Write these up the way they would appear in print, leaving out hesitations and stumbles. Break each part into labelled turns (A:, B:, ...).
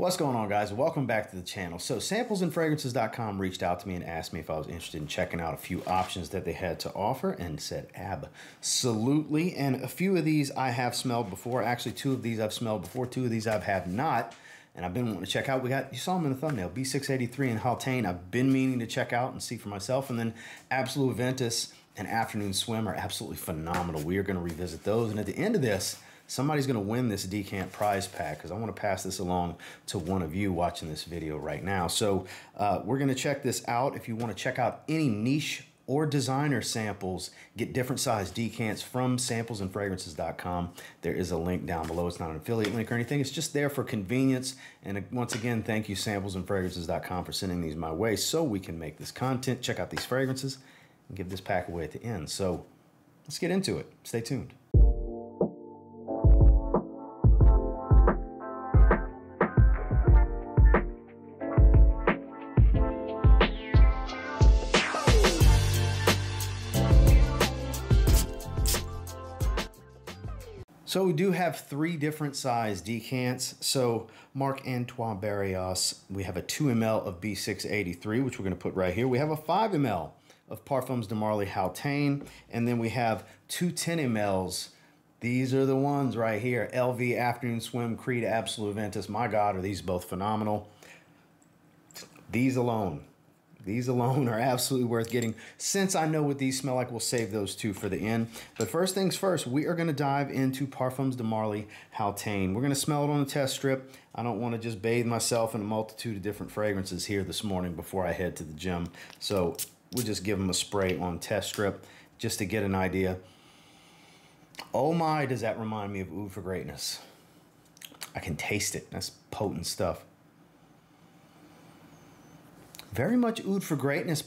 A: What's going on, guys? Welcome back to the channel. So samplesandfragrances.com reached out to me and asked me if I was interested in checking out a few options that they had to offer, and said absolutely. And a few of these I have smelled before. Actually, two of these I've smelled before. Two of these I have not. And I've been wanting to check out. You saw them in the thumbnail, B683 and Haltane. I've been meaning to check out and see for myself. And then Absolu, Aventus, and Afternoon Swim are absolutely phenomenal. We are going to revisit those. And at the end of this, somebody's going to win this decant prize pack, because I want to pass this along to one of you watching this video right now. So we're going to check this out. If you want to check out any niche or designer samples, get different size decants from samplesandfragrances.com. There is a link down below. It's not an affiliate link or anything. It's just there for convenience. And once again, thank you samplesandfragrances.com for sending these my way so we can make this content, check out these fragrances, and give this pack away at the end. So let's get into it. Stay tuned. So we do have three different size decants. So Marc, Antoine, Barrios, we have a 2 ml of B683, which we're going to put right here. We have a 5 ml of Parfums de Marly Haltane, and then we have two 10 mls. These are the ones right here. LV, Afternoon Swim, Creed, Absolu, Aventus. My God, are these both phenomenal. These alone are absolutely worth getting. Since I know what these smell like, we'll save those two for the end. But first things first, we are going to dive into Parfums de Marly Haltane. We're going to smell it on the test strip. I don't want to just bathe myself in a multitude of different fragrances here this morning before I head to the gym. So we'll just give them a spray on test strip just to get an idea. Oh my, does that remind me of Oud for Greatness. I can taste it. That's potent stuff. Very much Oud for Greatness.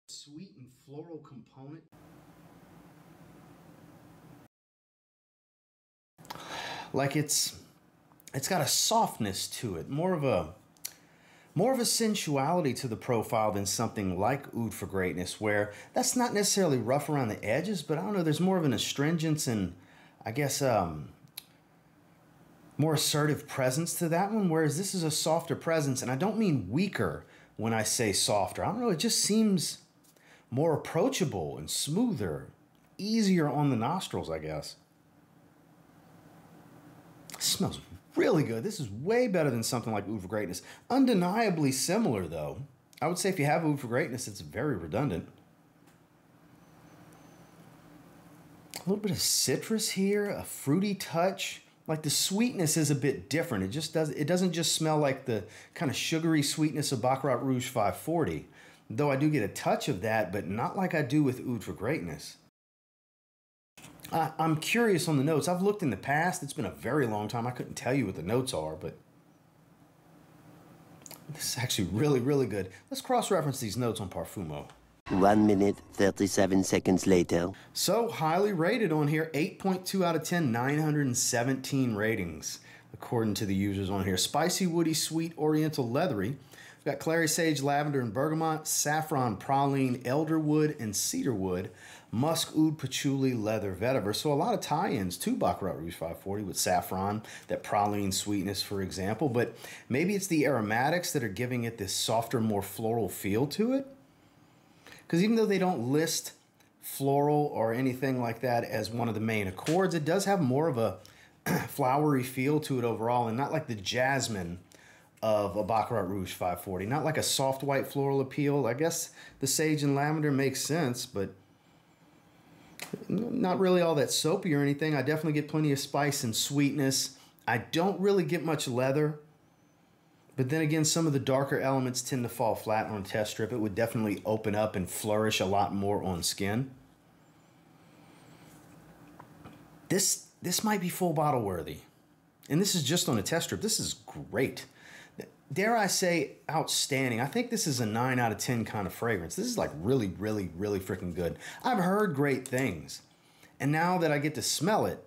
A: Sweet and floral component. Like it's got a softness to it, more of a sensuality to the profile than something like Oud for Greatness, where that's not necessarily rough around the edges, but I don't know, there's more of an astringence and I guess more assertive presence to that one, whereas this is a softer presence, and I don't mean weaker when I say softer. I don't know, it just seems more approachable and smoother, easier on the nostrils, I guess. It smells really good. This is way better than something like Oud for Greatness. Undeniably similar, though. I would say if you have Oud for Greatness, it's very redundant. A little bit of citrus here, a fruity touch. Like the sweetness is a bit different. It doesn't just smell like the kind of sugary sweetness of Baccarat Rouge 540. Though I do get a touch of that, but not like I do with Oud for Greatness. I'm curious on the notes. I've looked in the past. It's been a very long time. I couldn't tell you what the notes are, but this is actually really, really good. Let's cross-reference these notes on Parfumo.
B: 1 minute, 37 seconds later.
A: So highly rated on here, 8.2 out of 10, 917 ratings, according to the users on here. Spicy, woody, sweet, oriental, leathery. We've got clary, sage, lavender, and bergamot, saffron, praline, elderwood, and cedarwood, musk, oud, patchouli, leather, vetiver. So a lot of tie-ins to Baccarat Rouge 540 with saffron, that praline sweetness, for example. But maybe it's the aromatics that are giving it this softer, more floral feel to it. Because even though they don't list floral or anything like that as one of the main accords, it does have more of a flowery feel to it overall, and not like the jasmine of a Baccarat Rouge 540. Not like a soft white floral appeal. I guess the sage and lavender makes sense, but not really all that soapy or anything. I definitely get plenty of spice and sweetness. I don't really get much leather. But then again, some of the darker elements tend to fall flat on a test strip. It would definitely open up and flourish a lot more on skin. This might be full bottle worthy. And this is just on a test strip. This is great. Dare I say outstanding. I think this is a 9 out of 10 kind of fragrance. This is like really, really, really freaking good. I've heard great things. And now that I get to smell it,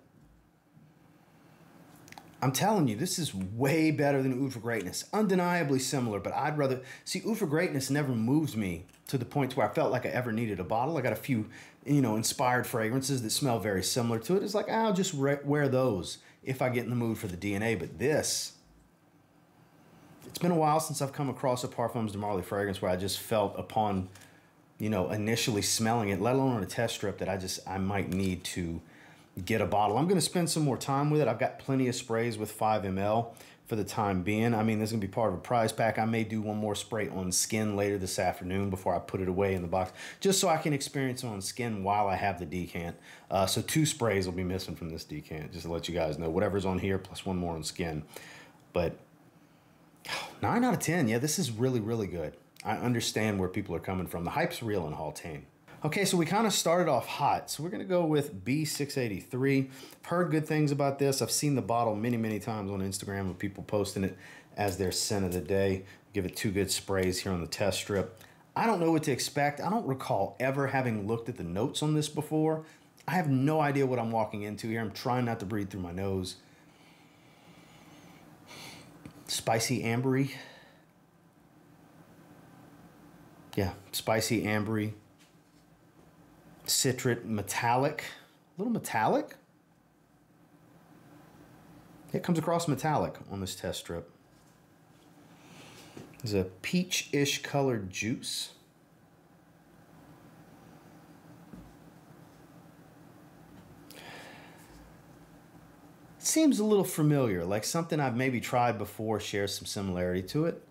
A: I'm telling you, this is way better than Oud for Greatness. Undeniably similar, but I'd rather... See, Oud for Greatness never moved me to the point where I felt like I ever needed a bottle. I got a few, inspired fragrances that smell very similar to it. It's like, I'll just wear those if I get in the mood for the DNA. But this It's been a while since I've come across a Parfums de Marly fragrance where I just felt upon, initially smelling it, let alone on a test strip, that I might need to get a bottle. I'm going to spend some more time with it. I've got plenty of sprays with 5 ml for the time being. I mean, this is going to be part of a prize pack. I may do one more spray on skin later this afternoon before I put it away in the box, just so I can experience it on skin while I have the decant. So 2 sprays will be missing from this decant, just to let you guys know. Whatever's on here plus 1 more on skin. But 9 out of 10. Yeah, this is really, really good. I understand where people are coming from. The hype's real in Haltane. Okay, so we kind of started off hot. So we're going to go with B683. I've heard good things about this. I've seen the bottle many, many times on Instagram of people posting it as their scent of the day. Give it 2 good sprays here on the test strip. I don't know what to expect. I don't recall ever having looked at the notes on this before. I have no idea what I'm walking into here. I'm trying not to breathe through my nose. Spicy ambery. Yeah, spicy ambery. Citrate, metallic, a little metallic. It comes across metallic on this test strip. There's a peach-ish colored juice. It seems a little familiar, like something I've maybe tried before, shares some similarity to it.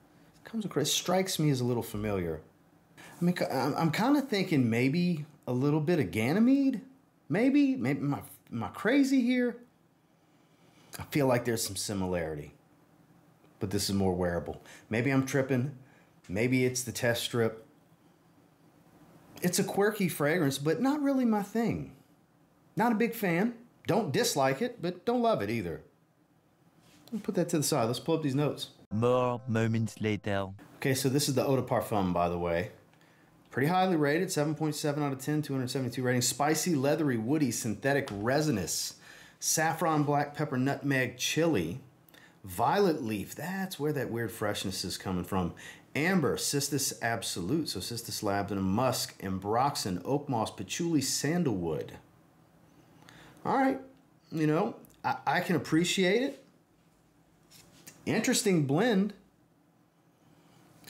A: Comes across, strikes me as a little familiar. I mean, I'm kind of thinking maybe a little bit of Ganymede. Maybe am I crazy here? I feel like there's some similarity, but this is more wearable. Maybe I'm tripping. Maybe it's the test strip. It's a quirky fragrance, but not really my thing. Not a big fan. Don't dislike it, but don't love it either. I'll put that to the side. Let's pull up these notes.
B: More moments later.
A: Okay, so this is the Eau de Parfum, by the way. Pretty highly rated, 7.7 out of 10, 272 ratings. Spicy, leathery, woody, synthetic, resinous. Saffron, black pepper, nutmeg, chili. Violet leaf, that's where that weird freshness is coming from. Amber, cistus absolute, so cistus labdanum, musk, ambroxan, oak moss, patchouli, sandalwood. All right, I can appreciate it. Interesting blend.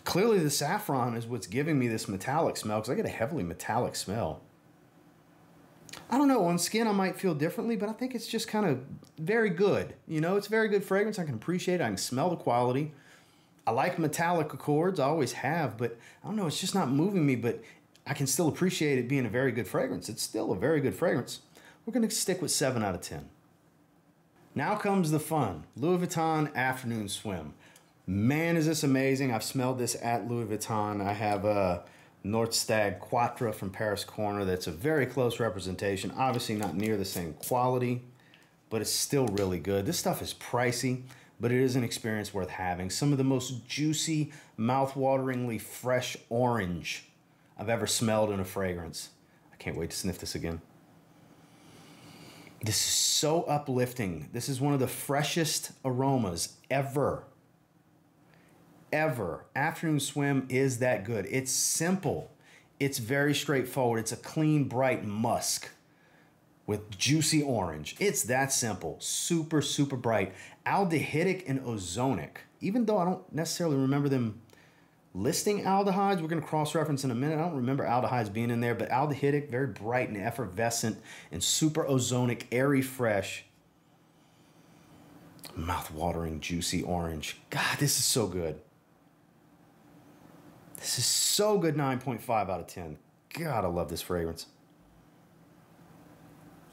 A: Clearly the saffron is what's giving me this metallic smell, because I get a heavily metallic smell. I don't know, on skin I might feel differently, but I think it's just kind of very good. It's a very good fragrance. I can appreciate it. I can smell the quality. I like metallic accords. I always have, but I don't know, it's just not moving me, but I can still appreciate it being a very good fragrance. It's still a very good fragrance. We're going to stick with 7 out of 10. Now comes the fun. Louis Vuitton Afternoon Swim. Man, is this amazing. I've smelled this at Louis Vuitton. I have a Nordstag Quatre from Paris Corner that's a very close representation. Obviously not near the same quality, but it's still really good. This stuff is pricey, but it is an experience worth having. Some of the most juicy, mouth-wateringly fresh orange I've ever smelled in a fragrance. I can't wait to sniff this again. This is so uplifting. This is one of the freshest aromas ever. Afternoon Swim is that good. It's simple. It's very straightforward. It's a clean, bright musk with juicy orange. It's that simple. Super, super bright. Aldehydic and ozonic. Even though I don't necessarily remember them listing aldehydes, we're going to cross-reference in a minute. I don't remember aldehydes being in there, but aldehydic, very bright and effervescent, and super ozonic, airy, fresh. Mouth-watering, juicy orange. God, this is so good. This is so good, 9.5 out of 10. God, I love this fragrance.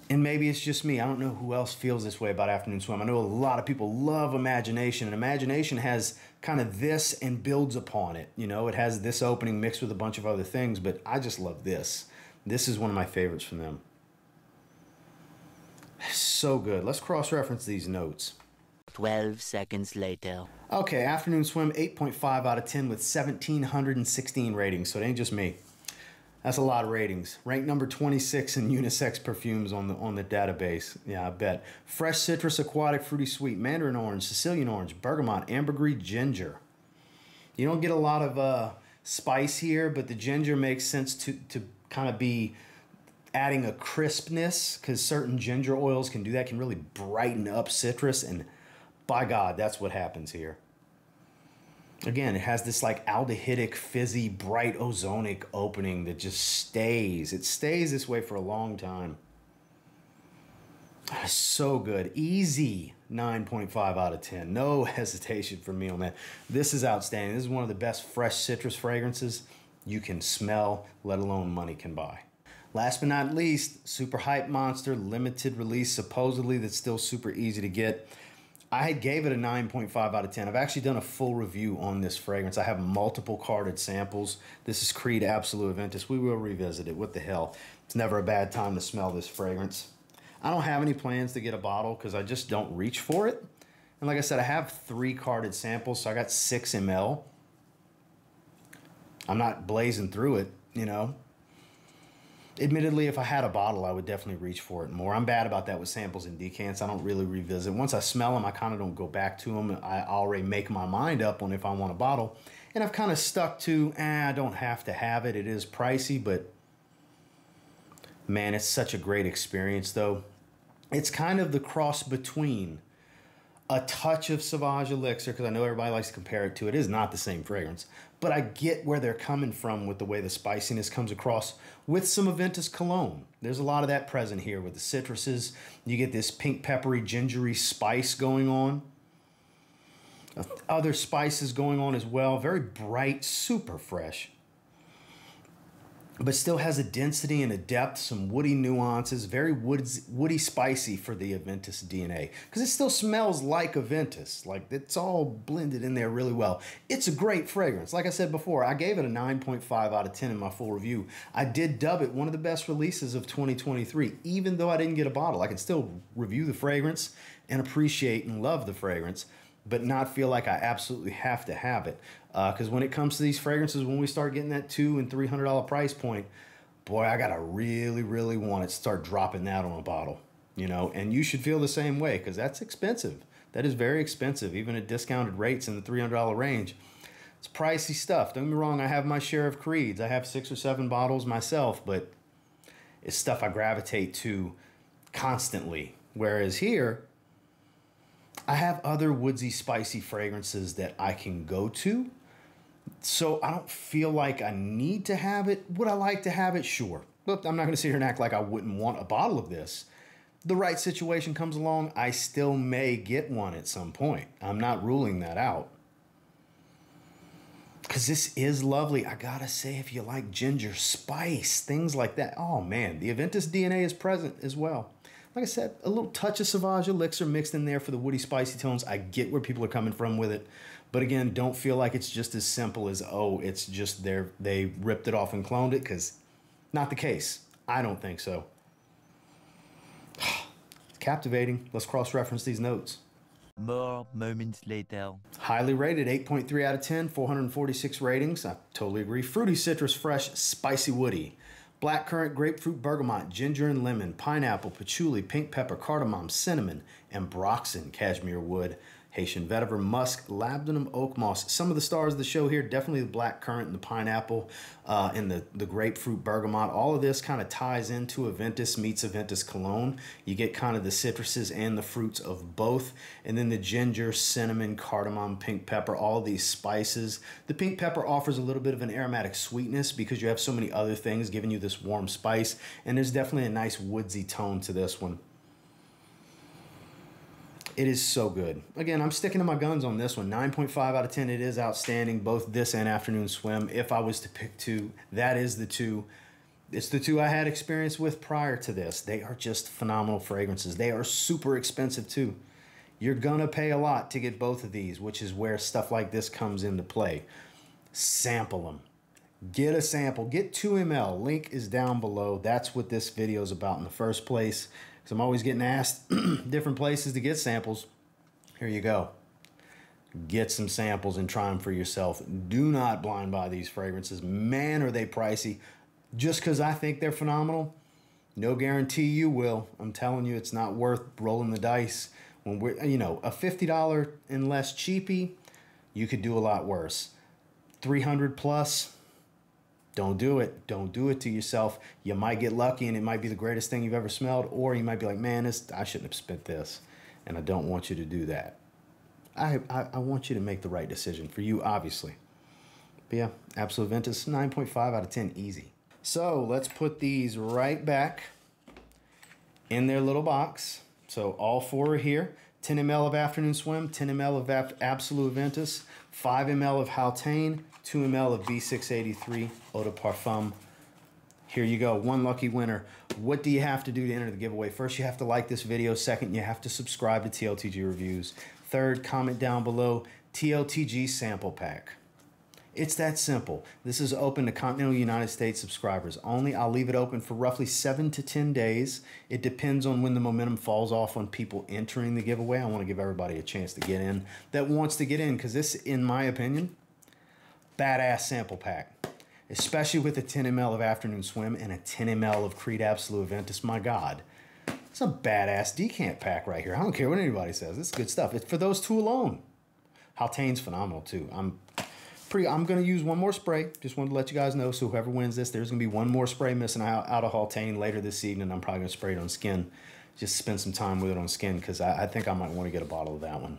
A: And maybe it's just me. I don't know who else feels this way about Afternoon Swim. I know a lot of people love Imagination, and Imagination has kind of this and builds upon it. It has this opening mixed with a bunch of other things, but I just love this. This is one of my favorites from them. So good. Let's cross-reference these notes.
B: 12 seconds later.
A: Okay, Afternoon Swim, 8.5 out of 10 with 1,716 ratings, so it ain't just me. That's a lot of ratings. Ranked number 26 in unisex perfumes on the database. Yeah, I bet. Fresh citrus, aquatic, fruity sweet, mandarin orange, Sicilian orange, bergamot, ambergris, ginger. You don't get a lot of spice here, but the ginger makes sense to kind of be adding a crispness, because certain ginger oils can do that, can really brighten up citrus, and by God, that's what happens here. Again, it has this like aldehydic, fizzy, bright ozonic opening that just stays. It stays this way for a long time. So good. Easy 9.5 out of 10. No hesitation for me on that. This is outstanding. This is one of the best fresh citrus fragrances you can smell, let alone money can buy. Last but not least, super hype monster, limited release, supposedly that's still super easy to get. I gave it a 9.5 out of 10. I've actually done a full review on this fragrance. I have multiple carded samples. This is Creed Absolu Aventus. We will revisit it. What the hell? It's never a bad time to smell this fragrance. I don't have any plans to get a bottle because I just don't reach for it. And like I said, I have 3 carded samples, so I got 6 ml. I'm not blazing through it, you know. Admittedly, if I had a bottle, I would definitely reach for it more. I'm bad about that with samples and decants. I don't really revisit. Once I smell them, I kind of don't go back to them. I already make my mind up on if I want a bottle. And I've kind of stuck to, I don't have to have it. It is pricey, but man, it's such a great experience, though. It's kind of the cross between a touch of Sauvage Elixir, because I know everybody likes to compare it to. It is not the same fragrance, but I get where they're coming from with the way the spiciness comes across with some Aventus cologne. There's a lot of that present here with the citruses. You get this pink peppery gingery spice going on. Other spices going on as well. Very bright, super fresh, but still has a density and a depth, some woody nuances, very woody spicy for the Aventus DNA, because it still smells like Aventus. Like, it's all blended in there really well. It's a great fragrance. Like I said before, I gave it a 9.5 out of 10 in my full review. I did dub it one of the best releases of 2023, even though I didn't get a bottle. I can still review the fragrance and appreciate and love the fragrance, but not feel like I absolutely have to have it. Because when it comes to these fragrances, when we start getting that $200 and $300 price point, boy, I gotta really, really want it to start dropping that on a bottle, you know. And you should feel the same way, because that's expensive. That is very expensive, even at discounted rates in the $300 range. It's pricey stuff. Don't get me wrong, I have my share of Creeds. I have 6 or 7 bottles myself, but it's stuff I gravitate to constantly. Whereas here, I have other woodsy, spicy fragrances that I can go to. So I don't feel like I need to have it. Would I like to have it? Sure. But I'm not going to sit here and act like I wouldn't want a bottle of this. The right situation comes along, I still may get one at some point. I'm not ruling that out. Because this is lovely. I got to say, if you like ginger, spice, things like that. Oh, man, the Aventus DNA is present as well. Like I said, a little touch of Sauvage Elixir mixed in there for the woody, spicy tones. I get where people are coming from with it. But again, don't feel like it's just as simple as, oh, it's just they ripped it off and cloned it, because not the case. I don't think so. It's captivating. Let's cross-reference these notes.
B: More moments later.
A: Highly rated, 8.3 out of 10, 446 ratings. I totally agree. Fruity, citrus, fresh, spicy, woody. Blackcurrant, grapefruit, bergamot, ginger and lemon, pineapple, patchouli, pink pepper, cardamom, cinnamon, ambroxan, cashmere wood, Haitian vetiver, musk, labdanum, oak moss. Some of the stars of the show here, definitely the blackcurrant and the pineapple and the grapefruit, bergamot. All of this kind of ties into Aventus meets Aventus cologne. You get kind of the citruses and the fruits of both. And then the ginger, cinnamon, cardamom, pink pepper, all of these spices. The pink pepper offers a little bit of an aromatic sweetness because you have so many other things giving you this warm spice. And there's definitely a nice woodsy tone to this one. It is so good. Again, I'm sticking to my guns on this one. 9.5 out of 10. It is outstanding, both this and Afternoon Swim. If I was to pick 2, that is the 2. It's the 2 I had experience with prior to this. They are just phenomenal fragrances. They are super expensive too. You're gonna pay a lot to get both of these, which is where stuff like this comes into play. Sample them. Get a sample. Get 2 ml. Link is down below. That's what this video is about in the first place. So I'm always getting asked different places to get samples. Here you go. Get some samples and try them for yourself. Do not blind buy these fragrances. Man, are they pricey. Just because I think they're phenomenal, no guarantee you will. I'm telling you, it's not worth rolling the dice. When we're, you know, a $50 and less cheapie, you could do a lot worse. 300 plus, don't do it. Don't do it to yourself. You might get lucky and it might be the greatest thing you've ever smelled, or you might be like, man, I shouldn't have spent this, and I don't want you to do that. I want you to make the right decision for you, obviously. But yeah, Absolu Aventus, 9.5 out of 10, easy. So let's put these right back in their little box. So all 4 are here. 10 ml of Afternoon Swim, 10 ml of Absolu Aventus, 5 ml of Haltane, 2 ml of B683 Eau de Parfum. Here you go, one lucky winner. What do you have to do to enter the giveaway? First, you have to like this video. Second, you have to subscribe to TLTG Reviews. Third, comment down below TLTG sample pack. It's that simple. This is open to continental United States subscribers only. I'll leave it open for roughly 7 to 10 days. It depends on when the momentum falls off on people entering the giveaway. I want to give everybody a chance to get in that wants to get in, because this, in my opinion, badass sample pack. Especially with a 10 ml of Afternoon Swim and a 10 ml of Creed Absolu Aventus. My God, it's a badass decant pack right here. I don't care what anybody says. It's good stuff. It's for those 2 alone. Haltane's phenomenal too. I'm going to use one more spray. Just wanted to let you guys know. So whoever wins this, there's going to be one more spray missing out of Haltane later this evening. I'm probably going to spray it on skin. Just spend some time with it on skin, because I think I might want to get a bottle of that one.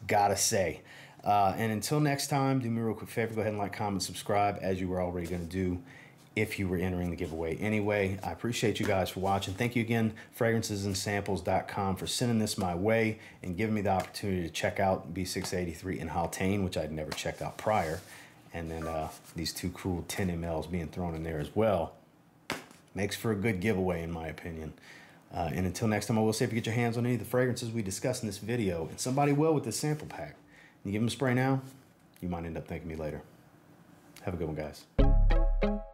A: Gotta say. And until next time, do me a real quick favor. Go ahead and like, comment, subscribe, as you were already going to do if you were entering the giveaway. Anyway, I appreciate you guys for watching. Thank you again, fragrancesansamples.com, for sending this my way and giving me the opportunity to check out B683 and Haltane, which I'd never checked out prior. And then these 2 cool 10 mLs being thrown in there as well. Makes for a good giveaway, in my opinion. And until next time, I will say, if you get your hands on any of the fragrances we discussed in this video, and somebody will with this sample pack, you give them a spray now, you might end up thanking me later. Have a good one, guys.